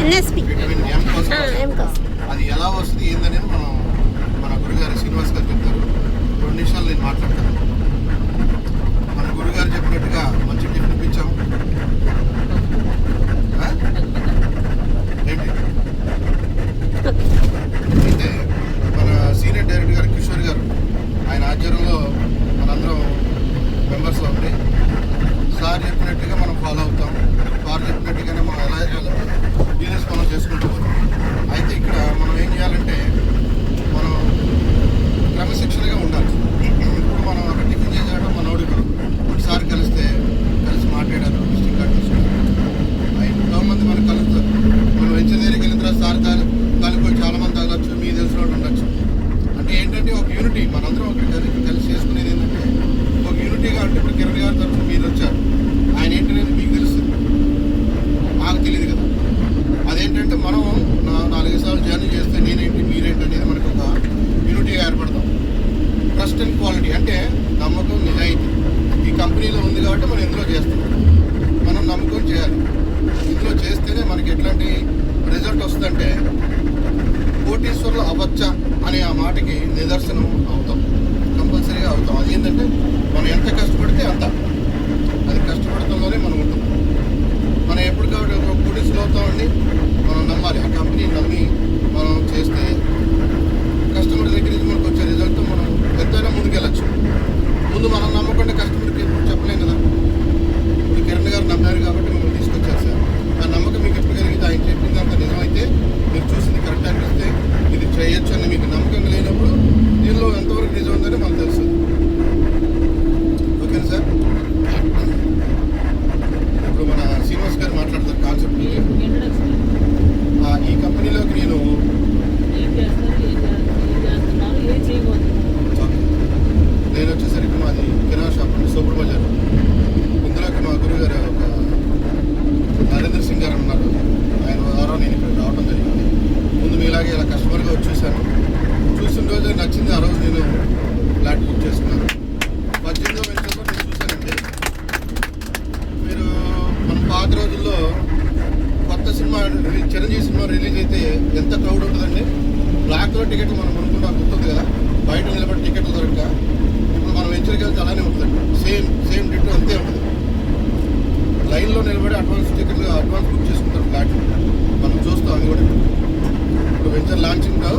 Vitamin M కోసం అది ఎలా వస్తుంది ఏందనేది మన గురుగారు శ్రీనివాస్ గారు చెప్తారు. 2 నిమిషాలు నేను మాట్లాడతాను. మన గురుగారు చెప్పినట్టుగా మంచి టిఫిన్ ఇప్పించాం. ఏంటి అయితే మన సీనియర్ డైరెక్టర్ గారు కిషోర్ గారు ఆయన ఆధ్వర్యంలో మనందరం మెంబర్స్లో ఉండి సార్ చెప్పినట్టుగా మనం ఫాలో అవుతాం. సార్ చెప్పినట్టుగానే మనం ఎలా బిజినెస్ మనం చేసుకుంటాం. అయితే ఇక్కడ మనం ఏం చేయాలంటే మనం క్రమశిక్షణగా ఉండాలి. ఇప్పుడు మనం అక్కడ టిఫిన్ చేసాడు మనోడు ఒకసారి కలిసి మాట్లాడారు, విజిటింగ్ కార్డు తీసుకున్నారు. ఎంతోమంది మనకు కలుగుతారు. మనం వెంచర్ దగ్గరికి వెళ్ళిన తర్వాత సార్ కాలిపోయి చాలామంది తగలచ్చు, మీ తెలిసిన వాళ్ళు ఉండొచ్చు. అంటే ఏంటంటే ఒక యూనిటీ మనందరం ఒకటి కలిసి చేసుకునేది ఏంటంటే ఒక యూనిటీగా. అంటే ఇప్పుడు కిరణ్ గారి తరఫున మీరు వచ్చారు, ఆయన ఏంటనేది మీకు తెలుస్తుంది, నాకు తెలియదు కదా. అదేంటంటే మనం 4 సార్లు జర్నీ చేస్తే నేనేంటి మీరేంటి అనేది మనకు ఒక యూనిటీగా ఏర్పడతాం. ట్రస్ట్ అండ్ క్వాలిటీ అంటే నమ్మకం, నిజాయితీ ఈ కంపెనీలో ఉంది కాబట్టి మనం ఇందులో చేస్తాం. మనం నమ్మకం చేయాలి. ఇందులో చేస్తేనే మనకి ఎట్లాంటి రిజల్ట్ వస్తుందంటే కోటీశ్వరులు అవ్వచ్చా అనే ఆ మాటకి నిదర్శనం అవుతాం, కంపల్సరీగా అవుతాం. అదేంటంటే మనం ఎంత కష్టపడితే అంత, అది కష్టపడటంలోనే మనం ఉంటాం. మనం ఎప్పుడు కాబట్టి కోటీశ్వరులు అవుతామండి. మనం నమ్మాలి, ఆ కంపెనీని నమ్మి మనం చేస్తే కస్టమర్ దగ్గర నుంచి మనకు వచ్చే రిజల్ట్ మనం ఎంతైనా ముందుకెళ్ళచ్చు. ముందు మనం నమ్మకుండా కస్టమర్కి ఎప్పుడు చెప్పలేం కదా. ఇప్పుడు కిరణ్ గారు నమ్మారు కాబట్టి మిమ్మల్ని తీసుకొచ్చారు సార్. ఆ నమ్మకం మీకు ఎప్పుడు కలిగితే ఆయన చెప్పింది అంత నిజమైతే, మీరు చూసింది కరెక్ట్ అనిపిస్తే ఇది చేయొచ్చు అని మీకు నమ్మకం లేనప్పుడు దీనిలో ఎంతవరకు నిజం ఉందని మనకు తెలుస్తుంది. ఓకేనా సార్? ఇప్పుడు మన శ్రీనివాస్ గారు మాట్లాడతారు కాన్సెప్ట్. ఈ కంపెనీలోకి నేను వచ్చేసరికి మాది కిరాణా షాప్ అండి, సూపర్ బజార్. ఇందులోకి మా గురుగారు ఒక నరేంద్ర సింగ్ గారు ఉన్నారు. ఆయన ద్వారా నేను ఇక్కడ రావడం జరిగింది. ముందు మీలాగే ఇలా కస్టమర్గా వచ్చి చూసిన రోజు నచ్చింది. ఆ రోజు నేను ఫ్లాట్ బుక్ చేసుకున్నాను. 18వ వెంచర్లో నేను చూశానండి. మీరు మన పాత రోజుల్లో కొత్త సినిమా చిరంజీవి సినిమా రిలీజ్ అయితే ఎంత క్రౌడ్ ఉంటుందండి. బ్లాక్లో టికెట్లు మనం కొనుక్కున్నా గుర్తుంది కదా, బయట నిలబడి టికెట్లు దొరక. ఇప్పుడు మనం వెంచర్కి వెళ్తే అలానే ఉంటుందండి. సేమ్ డిట్టు అంతే ఉంటుంది. లైన్లో నిలబడి అడ్వాన్స్ బుక్ చేసుకుంటారు ఫ్లాట్. మనం చూస్తాం అది కూడా. ఇప్పుడు వెంచర్ లాంచింగ్లో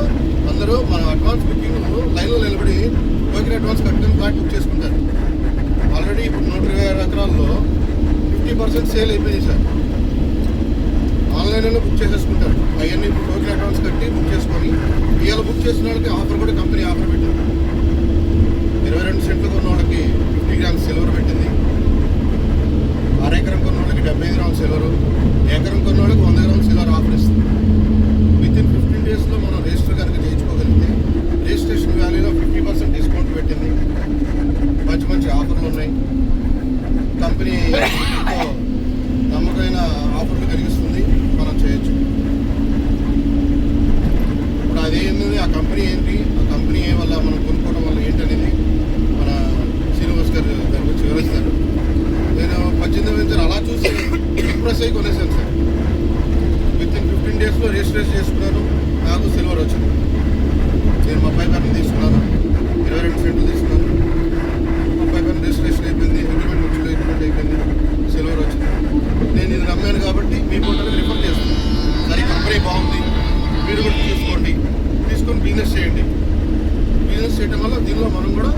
అందరూ మన అడ్వాన్స్ బుకింగ్ లైన్లో నిలబడి టోకెన్ అడ్వాన్స్ కట్టుకుని ఫ్లాట్ బుక్ చేసుకుంటారు. ఆల్రెడీ ఇప్పుడు 120 ఎకరాల్లో 50% సేల్ అయిపోయింది సార్. ఆన్లైన్లో బుక్ చేసేసుకుంటారు. అవన్నీ ఇప్పుడు టోకెన్ అడ్వాన్స్ కట్టి బుక్ చేసుకొని ఇవాళ బుక్ చేసిన వాళ్ళకి ఆఫర్ కూడా కంపెనీ ఆఫర్ పెట్టింది. 22 సెంట్లు కొన్న వాళ్ళకి 50 గ్రామ్స్ సిల్వర్ పెట్టింది. 6 ఎకరం కొన్న వాళ్ళకి 75 గ్రాముల సిల్వరు, ఎకరం కొన్న వాళ్ళకి 100 గ్రాముల సిల్వర్ ఆఫర్ ఇస్తుంది. వితిన్ 15 డేస్లో మనం రిజిస్టర్ కనుక చేయించుకోగలిగితే రిజిస్ట్రేషన్ వాల్యూలో 50% డిస్కౌంట్ పెట్టింది. మంచి ఆఫర్లు ఉన్నాయి. కంపెనీ నమ్మకమైన ఆఫర్లు కలిగిస్తుంది. మనం చేయొచ్చు. ఇప్పుడు అదేంటి, ఆ కంపెనీ ఏంటి, ఆ కంపెనీ వల్ల మనం కొనుక్కోవడం వల్ల ఏంటనేది మన శ్రీనివాస్ గారు దాని గురించి వివరిస్తారు. నేను 18వ వెంచర్ అలా చూసి ఇంప్రెస్ అయ్యి కొనేసాను సార్. వితిన్ 15 డేస్లో రిజిస్ట్రేషన్ చేసుకున్నాను. నాకు సిల్వర్ వచ్చింది. నేను మా అబ్బాయి పేరుని తీసుకున్నాను. 22 సెంట్లు తీసుకున్నాను. మా అబ్బాయి పేరుని రిజిస్ట్రేషన్ అయిపోయింది. అగ్రిమెంట్ అయిపోయింది. సిల్వర్ వచ్చింది. నేను ఇది నమ్మాను కాబట్టి మీ ఫోటోకి రిఫర్ చేస్తాను. సరే కంపెనీ బాగుంది, మీరు కూడా తీసుకొని బిజినెస్ చేయండి. బిజినెస్ చేయడం వల్ల దీనిలో మనం కూడా